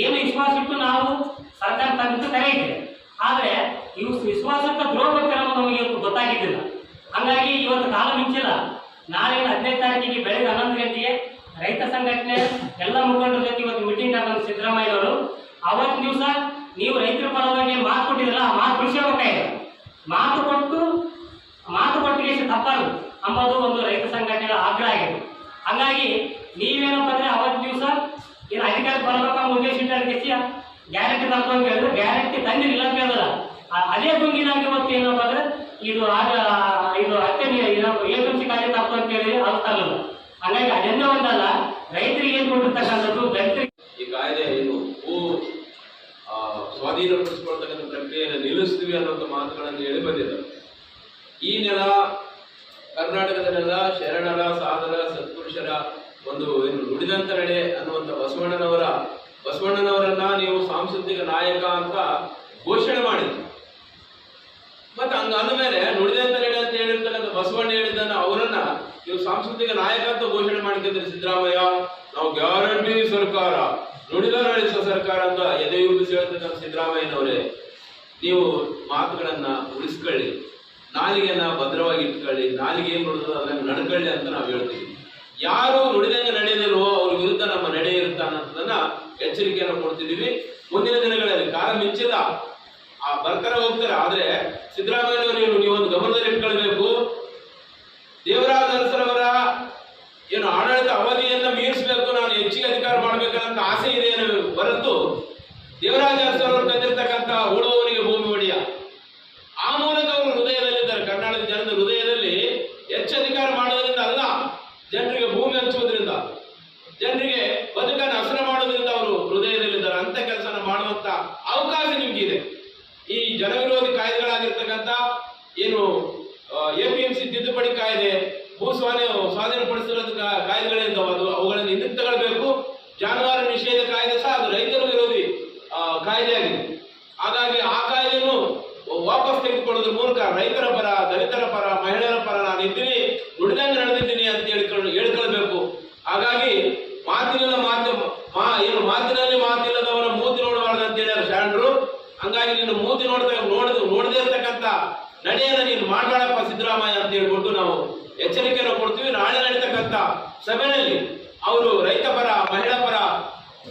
ಏನು ವಿಶ್ವಾಸ ಇಟ್ಟು ನಾವು ಸರ್ಕಾರ ತಂದಿದ್ದು ಕರೆ ಇದೆ, ಆದರೆ ಇವು ವಿಶ್ವಾಸಕ್ಕೆ ದ್ರೋಹ ಅನ್ನೋದು ನಮಗೆ ಇವತ್ತು ಗೊತ್ತಾಗಿದ್ದಿಲ್ಲ. ಹಾಗಾಗಿ ಇವತ್ತು ಕಾಲ ಮಿಂಚಿಲ್ಲ. ನಾಳೆ 15 ತಾರೀಕಿಗೆ ಬೆಳಗ್ಗೆ 11 ಗಂಟೆಗೆ ರೈತ ಸಂಘಟನೆ ಎಲ್ಲ ಮುಖಂಡರ ಜೊತೆ ಇವತ್ತು ಮೀಟಿಂಗ್ ಆಗ ಸಿದ್ದರಾಮಯ್ಯ ಅವರು ಅವತ್ತು ದಿವಸ ನೀವು ರೈತರ ಪರವಾಗಿ ಮಾತು ಕೊಟ್ಟಿದ್ರಲ್ಲ, ಆ ಮಾತು ಉಳಿಸಬೇಕಾಗಿದೆ. ಮಾತು ಕೊಟ್ಟಿಗೆ ಎಷ್ಟು ತಪ್ಪದು ಅಂಬೋದು ಒಂದು ರೈತ ಸಂಘಟನೆಗಳ ಆಗ್ರಹ ಆಗಿದೆ. ಹಾಗಾಗಿ ನೀವೇನಪ್ಪ ಅಂದ್ರೆ ಅವತ್ತು ದಿವಸ ಏನು ಅಧಿಕಾರ ಬರಬೇಕಂಬ ಉದ್ದೇಶ ಇಟ್ಟಕ್ಕೆ ಗ್ಯಾರಂಟಿ ತರ್ತು ಅಂತ ಹೇಳಿದ್ರೆ ಗ್ಯಾರಂಟಿ ತಂದಿಲ್ಲ ಅಂತ ಹೇಳಿಲ್ಲ. ಅದೇ ಗುಂಗಿನಾಗಿ ಇವತ್ತು ಏನಪ್ಪ ಅಂದ್ರೆ ಇದು ಹತ್ಯೆ APMC ಕಾಯ್ದೆ ತಪ್ಪು ಅಂತ ಹೇಳಿ ಅದು ತರಲ್ಲ. ಹಾಗಾಗಿ ಅದೆಲ್ಲ ಒಂದಲ್ಲ, ರೈತರಿಗೆ ಏನ್ ಕೊಟ್ಟಿರ್ತಕ್ಕಂಥದ್ದು ದಲಿತರಿಗೆ ಈ ಕಾಯ್ದೆ ಏನು ಸ್ವಾಧೀನಪಡಿಸಿಕೊಳ್ತಕ್ಕಂಥ ಪ್ರಕ್ರಿಯೆಯನ್ನು ನಿಲ್ಲಿಸ್ತೀವಿ ಅನ್ನೋಂಥ ಮಾತುಗಳನ್ನು ಹೇಳಿ ಬಂದಿದ್ದಾರೆ. ಈ ನೆಲ ಕರ್ನಾಟಕದ ನೆಲ ಶರಣರ ಸಾಧರ ಸತ್ಪುರುಷರ ಒಂದು ಏನು ನುಡಿದಂತ ನಡೆ ಅನ್ನುವಂಥ ಬಸವಣ್ಣನವರನ್ನ ನೀವು ಸಾಂಸ್ಕೃತಿಕ ನಾಯಕ ಅಂತ ಘೋಷಣೆ ಮಾಡಿದ್ರು. ಮತ್ತೆ ಅಂದಮೇಲೆ ನುಡಿದಂತ ನಡೆ ಅಂತ ಹೇಳಿರ್ತಕ್ಕಂಥ ಬಸವಣ್ಣ ಹೇಳಿದ್ದನ್ನ ಅವರನ್ನ ನೀವು ಸಾಂಸ್ಕೃತಿಕ ನಾಯಕ ಅಂತ ಘೋಷಣೆ ಮಾಡಿದ್ರೆ ಸಿದ್ದರಾಮಯ್ಯ ನಾವು ಗ್ಯಾರಂಟಿ ಸರ್ಕಾರ ನುಡಿದ ನಡೆಸುವ ಸರ್ಕಾರ ಅಂತ ಎದೆಯುಗಿಸಿ ಹೇಳ್ತಕ್ಕಂಥ ಸಿದ್ದರಾಮಯ್ಯನವರೇ, ನೀವು ಮಾತುಗಳನ್ನ ಉಳಿಸ್ಕೊಳ್ಳಿ, ನಾಲಿಗೆಯನ್ನ ಭದ್ರವಾಗಿ ಇಟ್ಕೊಳ್ಳಿ, ನಾಲಿಗೆ ಏನ್ ನುಡಿದ ಅದನ್ನ ನಡ್ಕೊಳ್ಳಿ ಅಂತ ನಾವು ಹೇಳ್ತೀವಿ. ಯಾರು ನುಡಿದಂಗೆ ನಡೆಯದಿಲ್ವೋ ಅವ್ರ ವಿರುದ್ಧ ನಮ್ಮ ನಡೆ ಇರುತ್ತ ಅನ್ನೋದನ್ನ ಎಚ್ಚರಿಕೆಯನ್ನು ಕೊಡ್ತಿದ್ದೀವಿ. ಮುಂದಿನ ದಿನಗಳಲ್ಲಿ ಕಾಲ ಮಿಂಚಿಲ್ಲ, ಬರ್ತಾರೆ ಹೋಗ್ತಾರೆ. ಆದ್ರೆ ಸಿದ್ದರಾಮಯ್ಯನವರು ನೀವೊಂದು ಗಮನದಲ್ಲಿ ಇಟ್ಕೊಳ್ಬೇಕು, ದೇವರಾಜ ಅರಸರವರ ಏನು ಆಡಳಿತ ಅವಧಿಯನ್ನ ಮೀರಿಸಬೇಕು, ನಾನು ಹೆಚ್ಚಿಗೆ ಅಧಿಕಾರ ಮಾಡ್ಬೇಕನ್ನಂತ ಆಸೆ ಇದೆ ಹೊರತು ದೇವರಾಜ ಅರಸರವರು ತಂದಿರ್ತಕ್ಕಂಥ ಉಳುವವನಿಗೆ ಭೂಮಿ ಒಡೆಯ ಆ ಮೂಲಕ ಅವರು ಹೃದಯದಲ್ಲಿದ್ದಾರೆ. ಕರ್ನಾಟಕ ಜನದ ಹೃದಯದಲ್ಲಿ ಹೆಚ್ಚು ಅಧಿಕಾರ ಮಾಡೋದ್ರಿಂದ ಅಲ್ಲ, ಜನರಿಗೆ ಭೂಮಿ ಹಂಚುವುದರಿಂದ, ಜನರಿಗೆ ಬದುಕನ್ನು ಹಸನ ಮಾಡೋದ್ರಿಂದ ಅವರು ಹೃದಯದಲ್ಲಿದ್ದಾರೆ. ಅಂತ ಕೆಲಸನ ಮಾಡುವಂತ ಅವಕಾಶ ನಿಮ್ಗಿದೆ. ಈ ಜನವಿರೋಧಿ ಕಾಯ್ದೆಗಳಾಗಿರ್ತಕ್ಕಂಥ ಏನು APMC ತಿದ್ದುಪಡಿ ಕಾಯ್ದೆ, ಭೂ ಸ್ವಾಧೀನಪಡಿಸಿರೋದು ಕಾಯ್ದೆಗಳಿಂದವು ಅವುಗಳನ್ನು ಹಿಂದಕ್ಕೆ ತಗೊಳ್ಬೇಕು. ಜಾನುವಾರು ನಿಷೇಧ ಕಾಯ್ದೆ ಸಹ ಅದು ರೈತರ ವಿರೋಧಿ ಕಾಯ್ದೆ ಆಗಿದೆ. ಹಾಗಾಗಿ ಆ ಕಾಯ್ದೆಯನ್ನು ವಾಪಸ್ ತೆಗೆದುಕೊಳ್ಳೋದ್ರ ಮೂಲಕ ರೈತರ ಪರ, ದಲಿತರ ಪರ, ಮಹಿಳೆಯರ ಪರ ನಾನು ಇದ್ದೀನಿ, ನುಡಿದಂಗೆ ನಡೆದಿದ್ದೀನಿ ಅಂತ ಹೇಳ್ಕೊಳ್ಬೇಕು. ಹಾಗಾಗಿ ಮಾತಿನಲ್ಲಿ ಮಾತಿಲ್ಲದವರ ಮೂತಿ ನೋಡಬಾರ್ದು ಅಂತ ಹೇಳಿದ್ರು ಶರಣರು. ಹಂಗಾಗಿ ನೀನು ಮೂತಿ ನೋಡದೇ ಇರ್ತಕ್ಕಂಥ ನಡೆಯನ್ನ ನೀನು ಮಾಡಬೇಡಪ್ಪ ಸಿದ್ದರಾಮಯ್ಯ ಅಂತ ಹೇಳ್ಬಿಟ್ಟು ನಾವು ಎಚ್ಚರಿಕೆಯನ್ನು ಕೊಡ್ತೀವಿ. ನಾಳೆ ನಡೀತಕ್ಕಂಥ ಸಭೆಯಲ್ಲಿ ಅವರು ರೈತ ಪರ, ಮಹಿಳಾ ಪರ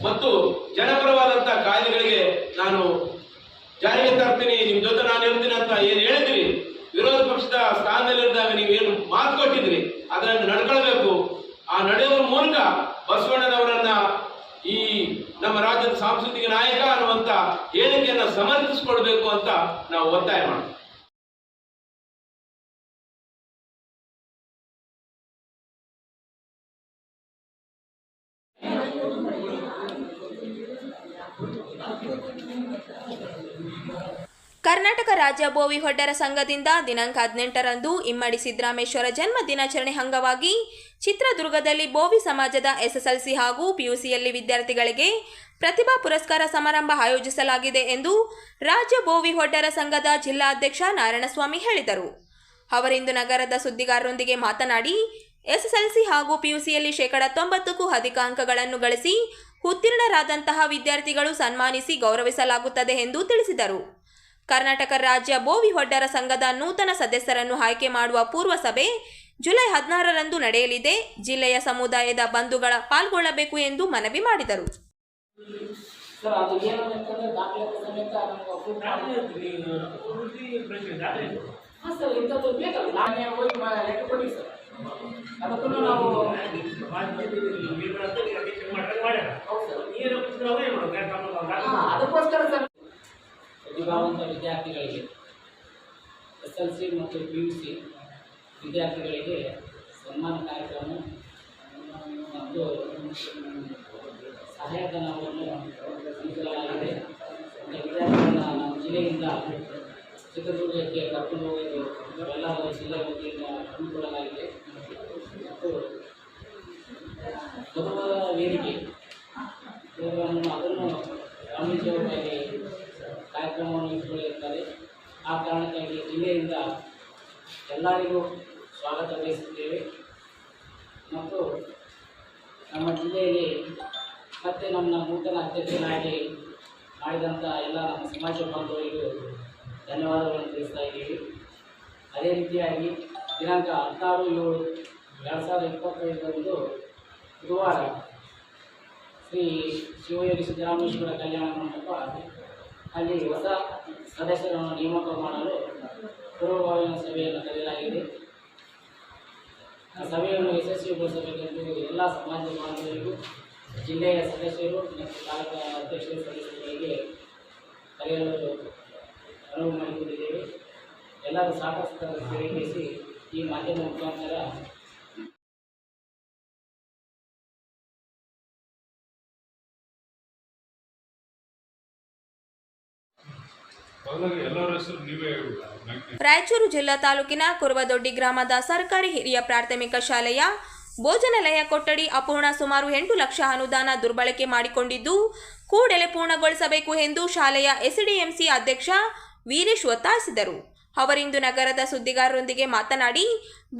ಮತ್ತು ಜನಪರವಾದಂತ ಕಾಯ್ದೆಗಳಿಗೆ ನಾನು ಜಾರಿಗೆ ತರ್ತೀನಿ, ನಿಮ್ ಜೊತೆ ನಾನು ಇರ್ತೀನಿ ಅಂತ ಏನ್ ಹೇಳಿದ್ರಿ, ವಿರೋಧ ಪಕ್ಷದ ಸ್ಥಾನದಲ್ಲಿದ್ದಾಗ ನೀವೇನು ಮಾತು ಕೊಟ್ಟಿದ್ರಿ ಅದನ್ನು ನಡ್ಕೊಳ್ಬೇಕು. ಆ ನಡೆಯುವ ಮೂಲಕ ಬಸವಣ್ಣನವರನ್ನ ಈ ನಮ್ಮ ರಾಜ್ಯದ ಸಾಂಸ್ಕೃತಿಕ ನಾಯಕ ಅನ್ನುವಂತ ಹೇಳಿಕೆಯನ್ನ ಸಮರ್ಥಿಸಿಕೊಳ್ಬೇಕು ಅಂತ ನಾವು ಒತ್ತಾಯ ಮಾಡ್ತೀವಿ. ಕರ್ನಾಟಕ ರಾಜ್ಯ ಬೋವಿ ಹೊಡ್ಡರ ಸಂಘದಿಂದ ದಿನಾಂಕ 18ರಂದು ಇಮ್ಮಡಿ ಸಿದ್ದರಾಮೇಶ್ವರ ಜನ್ಮ ದಿನಾಚರಣೆ ಅಂಗವಾಗಿ ಚಿತ್ರದುರ್ಗದಲ್ಲಿ ಬೋವಿ ಸಮಾಜದ SSLC ಹಾಗೂ PUCಯಲ್ಲಿ ವಿದ್ಯಾರ್ಥಿಗಳಿಗೆ ಪ್ರತಿಭಾ ಪುರಸ್ಕಾರ ಸಮಾರಂಭ ಆಯೋಜಿಸಲಾಗಿದೆ ಎಂದು ರಾಜ್ಯ ಬೋವಿ ಹೊಡ್ಡರ ಸಂಘದ ಜಿಲ್ಲಾಧ್ಯಕ್ಷ ನಾರಾಯಣಸ್ವಾಮಿ ಹೇಳಿದರು. ಅವರಿಂದು ನಗರದ ಸುದ್ದಿಗಾರರೊಂದಿಗೆ ಮಾತನಾಡಿ SSLC ಹಾಗೂ PUCಯಲ್ಲಿ 90%ಕ್ಕೂ ಅಧಿಕ ಅಂಕಗಳನ್ನು ಗಳಿಸಿ ಉತ್ತೀರ್ಣರಾದಂತಹ ವಿದ್ಯಾರ್ಥಿಗಳು ಸನ್ಮಾನಿಸಿ ಗೌರವಿಸಲಾಗುತ್ತದೆ ಎಂದು ತಿಳಿಸಿದರು. ಕರ್ನಾಟಕ ರಾಜ್ಯ ಬೋವಿ ಹೊಡ್ಡರ ಸಂಘದ ನೂತನ ಸದಸ್ಯರನ್ನು ಆಯ್ಕೆ ಮಾಡುವ ಪೂರ್ವ ಸಭೆ ಜುಲೈ 16ರಂದು ನಡೆಯಲಿದೆ. ಜಿಲ್ಲೆಯ ಸಮುದಾಯದ ಬಂಧುಗಳ ಪಾಲ್ಗೊಳ್ಳಬೇಕು ಎಂದು ಮನವಿ ಮಾಡಿದರು. ಅದಕ್ಕೂ ನಾವು ಅದಕ್ಕೋಸ್ಕರ ಸರ್ ಪ್ರತಿಭಾವಂತ ವಿದ್ಯಾರ್ಥಿಗಳಿಗೆ SLC ಮತ್ತು PUC ವಿದ್ಯಾರ್ಥಿಗಳಿಗೆ ಸನ್ಮಾನ ಕಾರ್ಯಕ್ರಮ ಮತ್ತು ಸಹಾಯಧನವನ್ನು ಹಮ್ಮಿಕೊಳ್ಳಲಾಗಿದೆ. ವಿದ್ಯಾರ್ಥಿಗಳನ್ನ ನಮ್ಮ ಜಿಲ್ಲೆಯಿಂದ ಚಿತ್ರದುರ್ಗಕ್ಕೆ ಕರ್ಕೊಂಡು ಹೋಗಲು ಎಲ್ಲ ಜಿಲ್ಲೆ ವತಿಯಿಂದ ಹಮ್ಮಿಕೊಳ್ಳಲಾಗಿದೆ. ಮತ್ತು ಮಧುರ ವೇದಿಕೆ ಅದನ್ನು ಗ್ರಾಮೀಣವಾಗಿ ಕಾರ್ಯಕ್ರಮವನ್ನು ಇಟ್ಟುಕೊಳ್ಳಿರುತ್ತಾರೆ. ಆ ಕಾರಣಕ್ಕಾಗಿ ಜಿಲ್ಲೆಯಿಂದ ಎಲ್ಲರಿಗೂ ಸ್ವಾಗತ ಬಯಸುತ್ತೇವೆ. ಮತ್ತು ನಮ್ಮ ಜಿಲ್ಲೆಯಲ್ಲಿ ಮತ್ತು ನಮ್ಮ ನೂತನ ಅಧ್ಯಕ್ಷರಾಗಿ ಮಾಡಿದಂಥ ಎಲ್ಲ ನಮ್ಮ ಸಮಾಜ ಬಾಂಧವರಿಗೂ ಧನ್ಯವಾದಗಳನ್ನು ತಿಳಿಸ್ತಾ ಇದ್ದೀವಿ. ಅದೇ ರೀತಿಯಾಗಿ ದಿನಾಂಕ 16/7/2025 ಬುಧವಾರ ಶ್ರೀ ಶಿವಯೋಗಿ ಸಿದ್ದರಾಮೇಶ್ವರ ಕಲ್ಯಾಣ ಮಂಟಪ ಅಲ್ಲಿ ಹೊಸ ಸದಸ್ಯರನ್ನು ನೇಮಕ ಮಾಡಲು ಪೂರ್ವಭಾವಿನ ಸಭೆಯನ್ನು ಕರೆಯಲಾಗಿದೆ. ಆ ಸಭೆಯನ್ನು ಯಶಸ್ವಿಗೊಳಿಸಬೇಕೆಂದು ಎಲ್ಲ ಸಮಾಜ ಬಾಂಧವರಿಗೂ ಜಿಲ್ಲೆಯ ಸದಸ್ಯರು ಮತ್ತು ತಾಲೂಕು ಅಧ್ಯಕ್ಷರ ಸದಸ್ಯರಿಗೆ ಕರೆಯಲು ಅನುವು ಮಾಡಿಕೊಂಡಿದ್ದೇವೆ. ಎಲ್ಲರೂ ಸಾಕಷ್ಟು ಪ್ರಯತ್ನಿಸಿ ಈ ಮಾಧ್ಯಮ ಮುಖಾಂತರ ರಾಯಚೂರು ಜಿಲ್ಲಾ ತಾಲೂಕಿನ ಕುರುಬದೊಡ್ಡಿ ಗ್ರಾಮದ ಸರ್ಕಾರಿ ಹಿರಿಯ ಪ್ರಾಥಮಿಕ ಶಾಲೆಯ ಭೋಜನಾಲಯ ಕೊಠಡಿ ಅಪೂರ್ಣ ಸುಮಾರು 8 ಲಕ್ಷ ಅನುದಾನ ದುರ್ಬಳಕೆ ಮಾಡಿಕೊಂಡಿದ್ದು ಕೂಡಲೇ ಪೂರ್ಣಗೊಳಿಸಬೇಕು ಎಂದು ಶಾಲೆಯ SDMC ಅಧ್ಯಕ್ಷ ವೀರೇಶ್ ಒತ್ತಾಯಿಸಿದರು. ಅವರಿಂದು ನಗರದ ಸುದ್ದಿಗಾರರೊಂದಿಗೆ ಮಾತನಾಡಿ,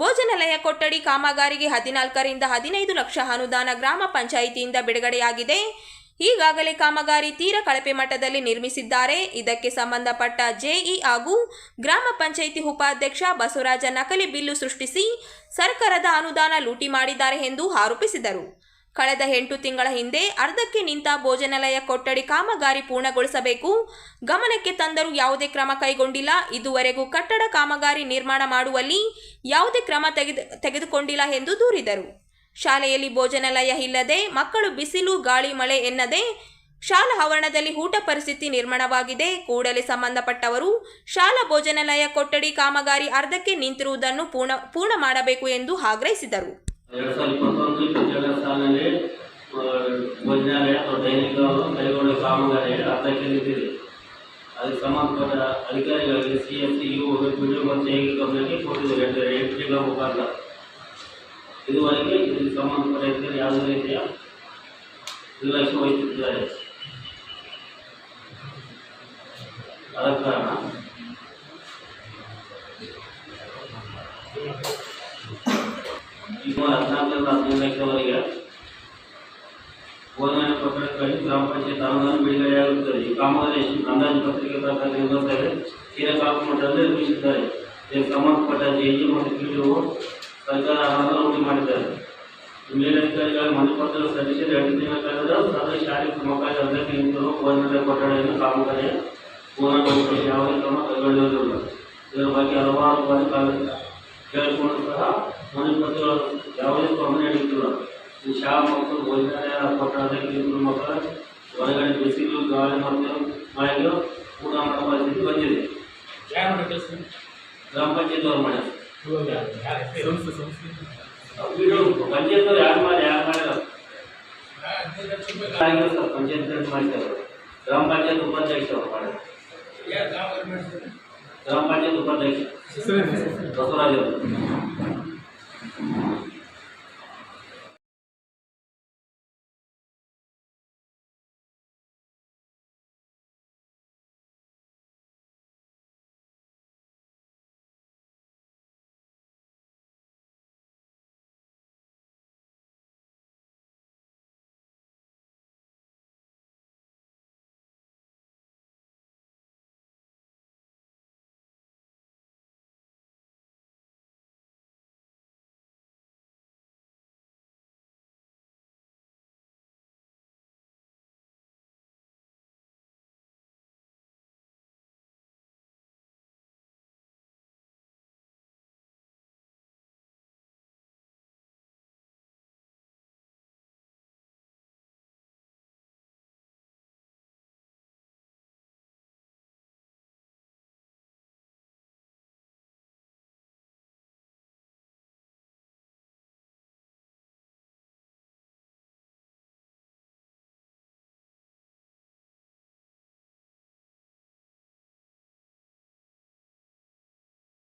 ಭೋಜನಾಲಯ ಕೊಠಡಿ ಕಾಮಗಾರಿಗೆ 14 ರಿಂದ 15 ಲಕ್ಷ ಅನುದಾನ ಗ್ರಾಮ ಪಂಚಾಯಿತಿಯಿಂದ ಬಿಡುಗಡೆಯಾಗಿದೆ. ಈಗಾಗಲೇ ಕಾಮಗಾರಿ ತೀರ ಕಳಪೆ ಮಟ್ಟದಲ್ಲಿ ನಿರ್ಮಿಸಿದ್ದಾರೆ. ಇದಕ್ಕೆ ಸಂಬಂಧಪಟ್ಟ JE ಹಾಗೂ ಗ್ರಾಮ ಪಂಚಾಯಿತಿ ಉಪಾಧ್ಯಕ್ಷ ಬಸವರಾಜ ನಕಲಿ ಬಿಲ್ಲು ಸೃಷ್ಟಿಸಿ ಸರ್ಕಾರದ ಅನುದಾನ ಲೂಟಿ ಮಾಡಿದ್ದಾರೆ ಎಂದು ಆರೋಪಿಸಿದರು. ಕಳೆದ 8 ತಿಂಗಳ ಹಿಂದೆ ಅರ್ಧಕ್ಕೆ ನಿಂತ ಭೋಜನಾಲಯ ಕೊಠಡಿ ಕಾಮಗಾರಿ ಪೂರ್ಣಗೊಳಿಸಬೇಕು ಗಮನಕ್ಕೆ ತಂದರೂ ಯಾವುದೇ ಕ್ರಮ ಕೈಗೊಂಡಿಲ್ಲ. ಇದುವರೆಗೂ ಕಟ್ಟಡ ಕಾಮಗಾರಿ ನಿರ್ಮಾಣ ಮಾಡುವಲ್ಲಿ ಯಾವುದೇ ಕ್ರಮ ತೆಗೆದುಕೊಂಡಿಲ್ಲ ಎಂದು ದೂರಿದರು. ಶಾಲೆಯಲ್ಲಿ ಭೋಜನಾಲಯ ಇಲ್ಲದೆ ಮಕ್ಕಳು ಬಿಸಿಲು ಗಾಳಿ ಮಳೆ ಎನ್ನದೆ ಶಾಲಾ ಆವರಣದಲ್ಲಿ ಊಟ ಪರಿಸ್ಥಿತಿ ನಿರ್ಮಾಣವಾಗಿದೆ. ಕೂಡಲೇ ಸಂಬಂಧಪಟ್ಟವರು ಶಾಲಾ ಭೋಜನಾಲಯ ಕೊಠಡಿ ಕಾಮಗಾರಿ ಅರ್ಧಕ್ಕೆ ನಿಂತಿರುವುದನ್ನು ಪೂರ್ಣ ಮಾಡಬೇಕು ಎಂದು ಆಗ್ರಹಿಸಿದರು. 2021-22 ಸಾಲಿನಲ್ಲಿ ಭೋಜನಾಲಯ ಅಥವಾ ಡೈನಿಂಗ್ ಕೈಗೊಳ್ಳುವ ಕಾಮಗಾರಿ ಅರ್ಧಕ್ಕೆ ನಿಂತಿದೆ. ಅದಕ್ಕೆ ಸಂಬಂಧಪಟ್ಟ ಅಧಿಕಾರಿಗಳಿಗೆ CFC ವಿಡಿಯೋ ಮತ್ತು ಗಮನಕ್ಕೆ ಕೊಟ್ಟಿದ್ದಾರೆ 8 ತಿಂಗಳ ಮುಖಾಂತರ. ಇದುವರೆಗೆ ಇದಕ್ಕೆ ಸಂಬಂಧಪಟ್ಟ ಅಧಿಕಾರಿ ಯಾವುದೇ ರೀತಿಯ ನಿರ್ಲಕ್ಷ್ಯ ವಹಿಸುತ್ತಿದ್ದಾರೆ. ಆದ ಕಾರಣ ಈಗ 14 ರಿಂದ 15 ಲಕ್ಷವರೆಗೆ ಭೋಜನಾಲಯ ಕೊಠಡಿಗಳಲ್ಲಿ ಗ್ರಾಮ ಪಂಚಾಯತ್ ಅನುದಾನ ಬಿಡುಗಡೆಯಾಗುತ್ತದೆ. ಈ ಕಾಮಗಾರಿ ಅಂದಾಜು ಪತ್ರಿಕೆ ಪ್ರಕಾರ ನಿರ್ಮಿಸುತ್ತಾರೆ. ತೀರ ಕಾಪು ಮಟ್ಟದಲ್ಲಿ ನಿರ್ಮಿಸಿದ್ದಾರೆ. ಇದಕ್ಕೆ ಸಂಬಂಧಪಟ್ಟ JE ಮತ್ತು PDO ಸರ್ಕಾರ ಅನುದಾನ ಲೂಟಿ ಮಾಡಿದ್ದಾರೆ. ಮೇಲಧಿಕಾರಿಗಳ ಮನಪತ್ರದ ಸದಸ್ಯರು 2 ದಿನ ಕಾಲದ ಸದಸ್ಯ ಶಾಲೆಗೆ ಮಕ್ಕಳ ಅರ್ಧಕ್ಕೆ ನಿಂತಿರುವ ಭೋಜನಾಲಯ ಕೊಠಡಿಯನ್ನು ಕಾಮಗಾರಿ ಪೂರ್ಣಗೊಳಿಸಲು ಯಾವುದೇ ಕ್ರಮ ಕೈಗೊಳ್ಳುವುದಿಲ್ಲ. ಇದರ ಬಗ್ಗೆ ಹಲವಾರು ಬಾರಿ ಕೇಳಿಕೊಂಡು ಸಹ ಮನಪತ್ರಗಳು ಯಾವುದೇ ಕ್ರಮ ನೀಡುತ್ತಿಲ್ಲ. ಈ ಶಾಲಾ ಮಕ್ಕಳು ಭೋಜನಾಲಯ ಕೊಠಡಕ್ಕೆ ನಿಂತಿರುವ ಮಕ್ಕಳ ಹೊರಗಡೆ ಬಿಸಿಲು ಗಾಳಿ ಮತ್ತು ಮಳೆಗೆ ಊಟ ಮಾಡೋ ಪರಿಸ್ಥಿತಿ ಬಂದಿದೆ. ಗ್ರಾಮ ಪಂಚಾಯತ್ ಅವ್ರು ಮಾಡ್ಯಾರ. ಪಂಚಾಯತ್ ಅವ್ರು ಯಾರು ಮಾಡ್ಯಾರ ಪಂಚಾಯತ್ ಮಾಡ್ತಾರೆ. ಗ್ರಾಮ ಪಂಚಾಯತ್ ಉಪಾಧ್ಯಕ್ಷ ಅವ್ರು ಮಾಡ್ಯಾರ. ಗ್ರಾಮ ಪಂಚಾಯತ್ ಉಪಾಧ್ಯಕ್ಷ ಬಸವರಾಜ್ ಅವರು.